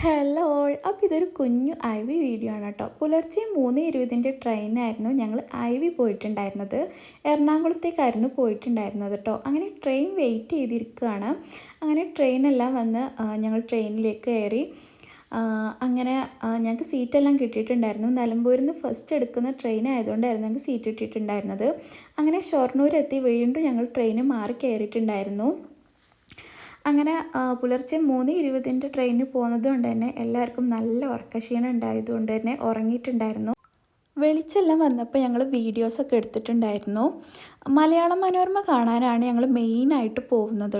Hello all. അപ്പോൾ ഇതൊരു കുഞ്ഞു ഐ വി വീഡിയോ ആണ് കേട്ടോ. പുലർച്ചെ 3:20 ട്രെയിനായിരുന്നു ഞങ്ങൾ ഐ വി പോയിട്ടുണ്ടായിരുന്നത്. എറണാകുളത്തേക്കായിരുന്നു പോയിട്ടുണ്ടായിരുന്നത് കേട്ടോ. അങ്ങനെ ട്രെയിൻ വെയിറ്റ് ചെയ്തിരിക്കുകയാണ്. അങ്ങനെ ട്രെയിനെല്ലാം വന്ന് ഞങ്ങൾ ട്രെയിനിലേക്ക് കയറി. അങ്ങനെ ഞങ്ങൾക്ക് സീറ്റെല്ലാം കിട്ടിയിട്ടുണ്ടായിരുന്നു. നിലമ്പൂരിൽ നിന്ന് ഫസ്റ്റ് എടുക്കുന്ന ട്രെയിൻ ആയതുകൊണ്ടായിരുന്നു ഞങ്ങൾക്ക് സീറ്റ് കിട്ടിയിട്ടുണ്ടായിരുന്നത്. അങ്ങനെ ഷൊർണൂരെത്തി വീണ്ടും ഞങ്ങൾ ട്രെയിന് മാറി കയറിയിട്ടുണ്ടായിരുന്നു. അങ്ങനെ പുലർച്ചെ 3:20 ട്രെയിനിന് പോകുന്നത് കൊണ്ട് തന്നെ എല്ലാവർക്കും നല്ല ഉറക്കക്ഷീണം ഉണ്ടായതുകൊണ്ട് തന്നെ ഉറങ്ങിയിട്ടുണ്ടായിരുന്നു. വെളിച്ചെല്ലാം വന്നപ്പോൾ ഞങ്ങൾ വീഡിയോസൊക്കെ എടുത്തിട്ടുണ്ടായിരുന്നു. മലയാള മനോരമ കാണാനാണ് ഞങ്ങൾ മെയിനായിട്ട് പോകുന്നത്.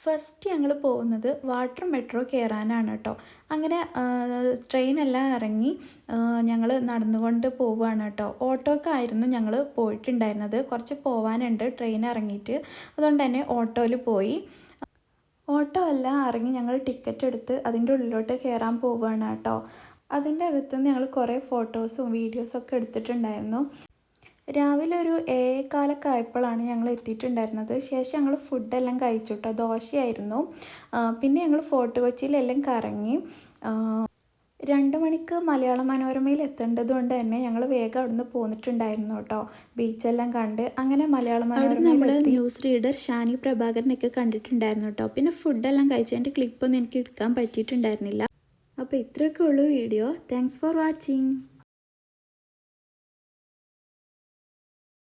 ഫസ്റ്റ് ഞങ്ങൾ പോകുന്നത് വാട്ടർ മെട്രോ കയറാനാണ് കേട്ടോ. അങ്ങനെ ട്രെയിനെല്ലാം ഇറങ്ങി ഞങ്ങൾ നടന്നുകൊണ്ട് പോവുകയാണ് കേട്ടോ. ഓട്ടോക്കായിരുന്നു ഞങ്ങൾ പോയിട്ടുണ്ടായിരുന്നത്. കുറച്ച് പോവാനുണ്ട് ട്രെയിൻ ഇറങ്ങിയിട്ട്, അതുകൊണ്ട് തന്നെ ഓട്ടോയിൽ പോയി. ഓട്ടോ എല്ലാം ഇറങ്ങി ഞങ്ങൾ ടിക്കറ്റ് എടുത്ത് അതിൻ്റെ ഉള്ളിലോട്ട് കയറാൻ പോവുകയാണ് കേട്ടോ. അതിൻ്റെ അകത്തുനിന്ന് ഞങ്ങൾ കുറേ ഫോട്ടോസും വീഡിയോസൊക്കെ എടുത്തിട്ടുണ്ടായിരുന്നു. രാവിലെ ഒരു 7:15 ആയപ്പോഴാണ് ഞങ്ങൾ എത്തിയിട്ടുണ്ടായിരുന്നത്. ശേഷം ഞങ്ങൾ ഫുഡെല്ലാം കഴിച്ചു കേട്ടോ. ദോശയായിരുന്നു. പിന്നെ ഞങ്ങൾ ഫോർട്ട് കൊച്ചിയിലെല്ലാം കറങ്ങി. 2 മണിക്ക് മലയാള മനോരമയിൽ എത്തേണ്ടത് കൊണ്ട് തന്നെ ഞങ്ങൾ വേഗം അവിടുന്ന് പോന്നിട്ടുണ്ടായിരുന്നു കേട്ടോ. ബീച്ചെല്ലാം കണ്ട് അങ്ങനെ മലയാള മനോരമയിൽ ന്യൂസ് റീഡർ ഷാനി പ്രഭാകരനൊക്കെ കണ്ടിട്ടുണ്ടായിരുന്നു കേട്ടോ. പിന്നെ ഫുഡെല്ലാം കഴിച്ചതിൻ്റെ ക്ലിപ്പൊന്നും എനിക്ക് എടുക്കാൻ പറ്റിയിട്ടുണ്ടായിരുന്നില്ല. അപ്പോൾ ഇത്രയൊക്കെ ഉള്ളൂ വീഡിയോ. Thanks for watching.